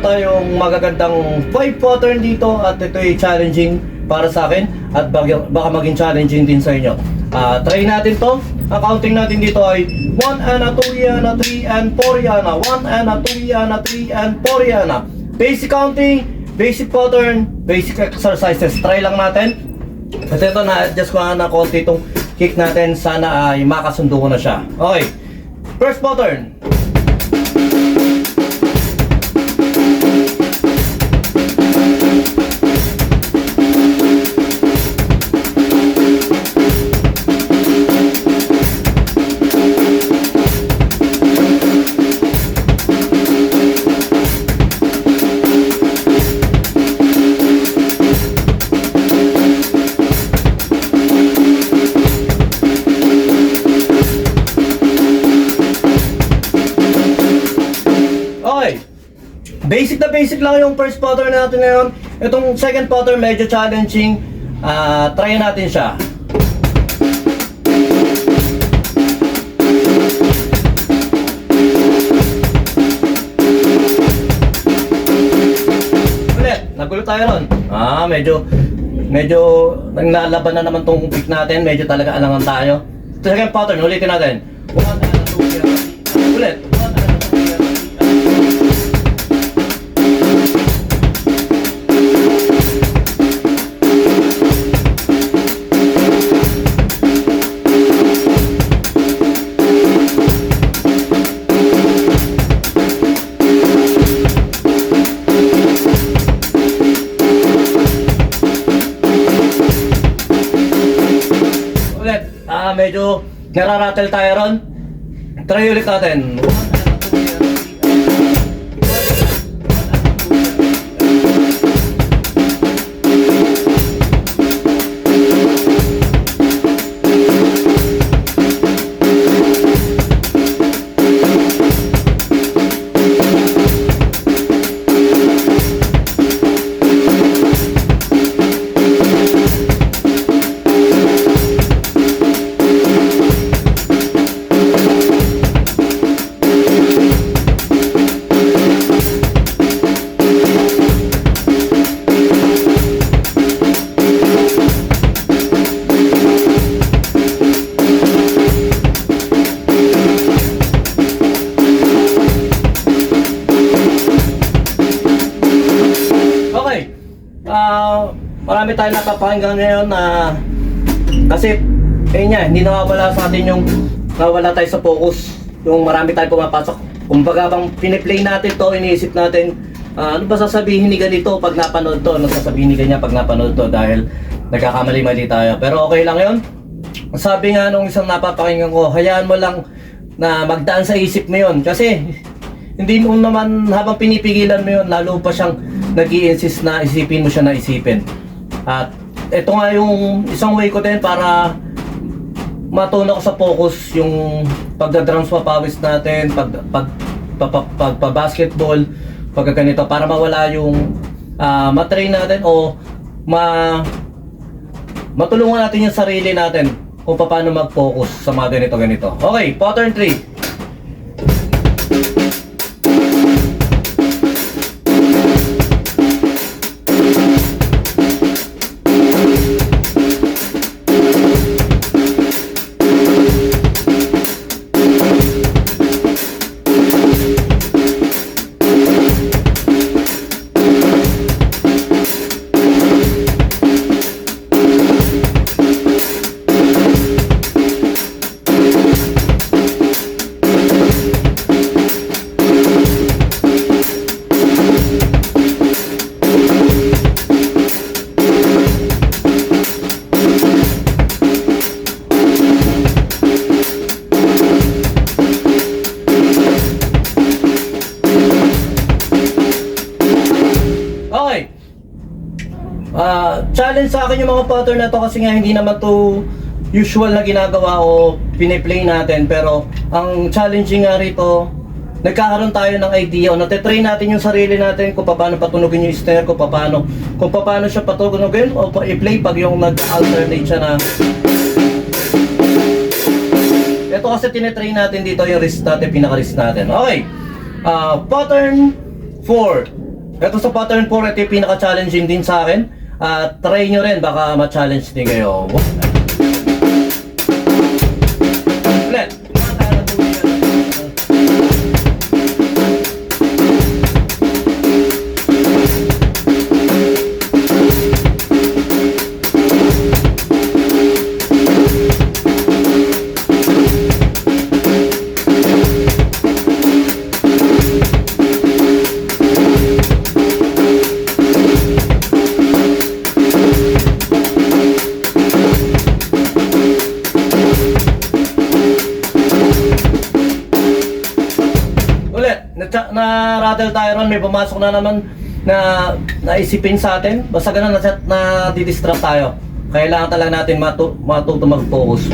tayong magagandang 5 pattern dito at ito ay challenging para sa akin at baka maging challenging din sa inyo. Try natin to. Ang counting natin dito ay 1 and a 2 yan, 3 and 4 yan, 1 and a 2 yan, 3 and 4 yan. Basic counting, basic pattern, basic exercises. Try lang natin. At ito na-adjust ko na konti itong kick natin. Sana ay makasundo ko na siya. Okay. First pattern. Basic na basic lang yung first pattern natin ngayon. Itong second pattern medyo challenging. Try natin siya. Ulit, nagulo tayo ron. Medyo naglalaban na naman tong pick natin. Medyo talaga alangan tayo. Second pattern, ulitin natin. 1 and 2 ulit. Medyo nararatel tayo ron. Try ulit natin. Marami tayong napapakinggan ngayon na kasi hindi nawawala sa atin yung nawala tayo sa focus, yung marami tayong pumapasok. Kumbaga bang piniplay natin to, iniisip natin ano ba sasabihin ni ganito pag napanood to, ano sasabihin ni ganyan pag napanood to, dahil nagkakamali-mali tayo. Pero okay lang yun. Sabi nga nung isang napapakinggan ko, hayaan mo lang na magdaan sa isip mo yun, kasi hindi mo naman habang pinipigilan mo yun, lalo pa siyang nag-i-insist na isipin mo siya na isipin. At ito nga yung isang way ko din para matuon ako sa focus, yung pagda-drums papawis natin, pag-basketball, pag ganito, para mawala yung matrain natin o matulungan natin yung sarili natin kung paano mag-focus sa mga ganito. Okay, pattern 3. Challenge sa akin yung mga pattern na to kasi nga hindi naman to usual na ginagawa o piniplay natin, pero ang challenging nga rito, nagkakaroon tayo ng idea o natitrain natin yung sarili natin kung paano patunugin yung snare, kung paano siya patunugin o i-play pag yung nag-alternate siya na. Ito kasi tinitrain natin dito yung wrist natin, pinaka-wrist natin. Okay, pattern 4. Ito sa pattern 4, ito yung pinaka-challenging din sa akin. At try nyo rin, baka ma-challenge din kayo. Ulit. Na-rattle tayo ron, may pumasok na naman na naisipin sa atin. Basta ganun, na didistract tayo. Kailangan talaga natin matuto mag-focus.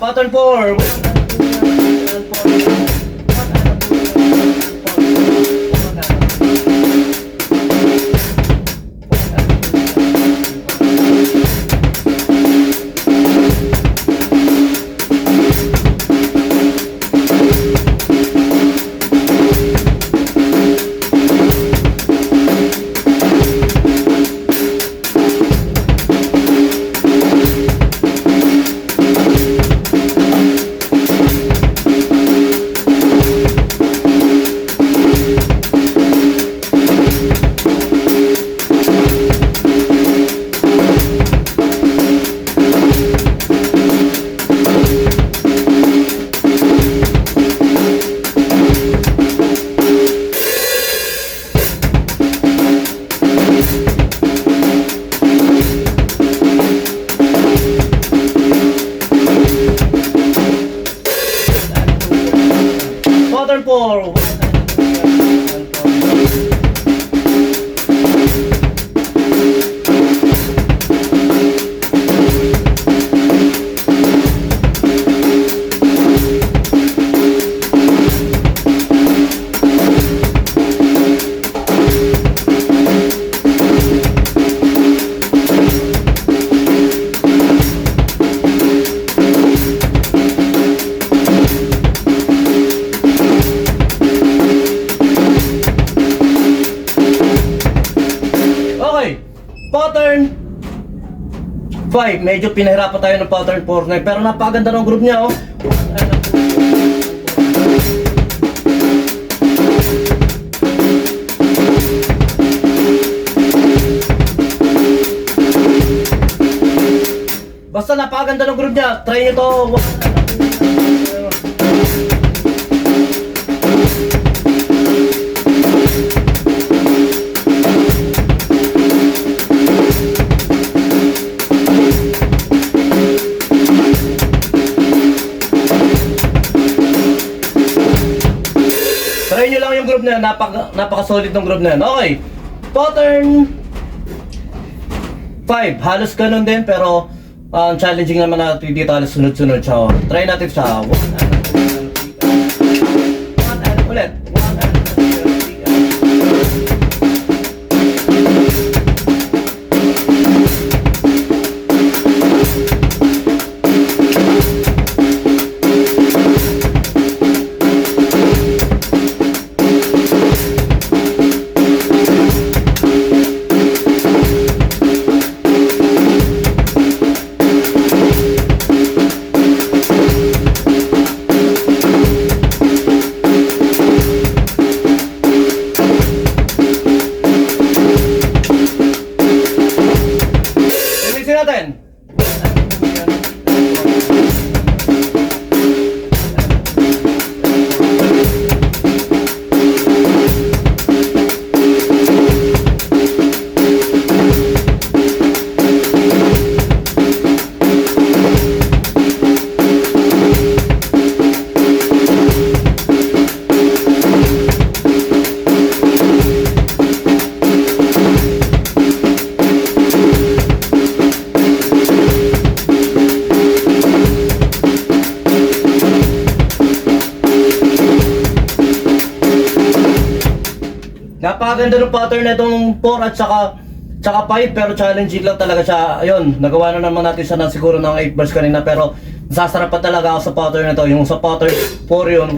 Pattern 4. Pattern 4. Pattern 5, medyo pinahirapan tayo ng pattern 4 na, pero napakaganda ng group niya, oh. Basta napakaganda ng group niya, try nyo to. Try nyo lang yung group na yan, napaka-solid ng group na yan. Okay, pattern 5, halos ganun din, pero challenging naman natin dito, halos sunod-sunod siya. Try natin siya. Ulit. Napakaganda ng pattern na itong 4 at saka 5, pero challenging lang talaga siya. Ayun, nagawa na naman natin siya ng siguro ng 8 bars kanina, pero nasasarap pa talaga ako sa pattern na to. Yung sa pattern 4 yun.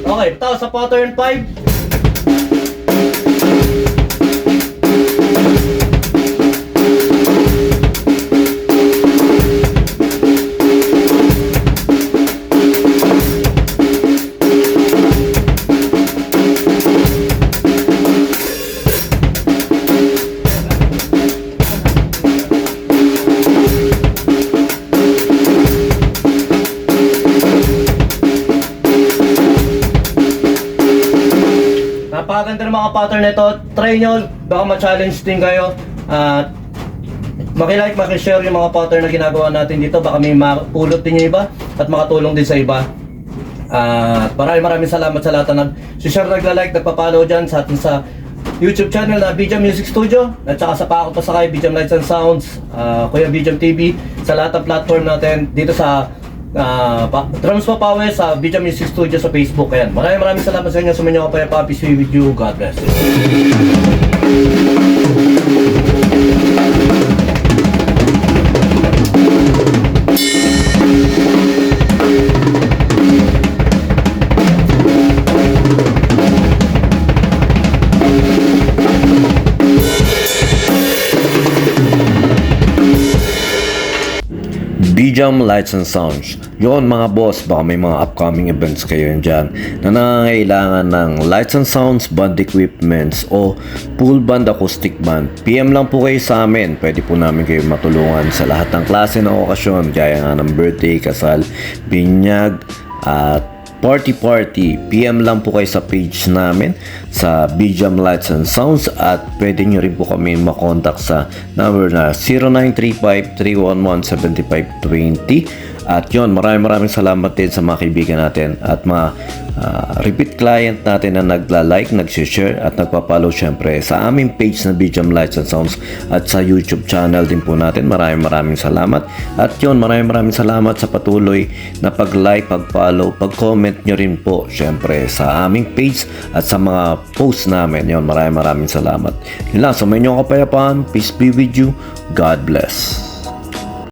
Okay, tapos sa pattern 5. Napakaganda ng mga pattern nito. Try nyo, baka ma-challenge din kayo. At maki-like, maki-share yung mga pattern na ginagawa natin dito. Baka may mapulot din yung iba at makatulong din sa iba. At maraming salamat sa lahat na nag-share, nagla-like, nagpa-follow dyan sa atin sa YouTube channel na BJam Music Studio. At saka sa Pakot Pasakay, BJam Lights and Sounds, Kuya BJam TV, sa lahat ng platform natin dito sa Drums Pa Pawe sa BJam Music Studio sa Facebook. Ayan. Maraming salamat sa inyo. Sumunyo ko pa yung Papi. Be with you. God bless. BJam Lights and Sounds. Yun mga boss, baka may mga upcoming events kayo dyan na nangangailangan ng lights and sounds, band equipments o full band acoustic band. PM lang po kayo sa amin. Pwede po namin kayo matulungan sa lahat ng klase ng okasyon, gaya nga ng birthday, kasal, binyag, at party. PM lang po kayo sa page namin sa BJam Lights and Sounds, at pwede nyo rin po kami makontak sa number na 0935-311-7520. At yun, maraming salamat din sa mga kaibigan natin at mga repeat client natin na nagla-like, nag-share at nagpa-follow syempre sa aming page na BJam Lights and Sounds at sa YouTube channel din po natin. Maraming salamat. At yun, maraming salamat sa patuloy na pag-like, pag-follow, pag-comment nyo rin po syempre sa aming page at sa mga posts namin. Yun, maraming salamat. Yun lang, sa may inyong kapayapaan. Peace be with you. God bless.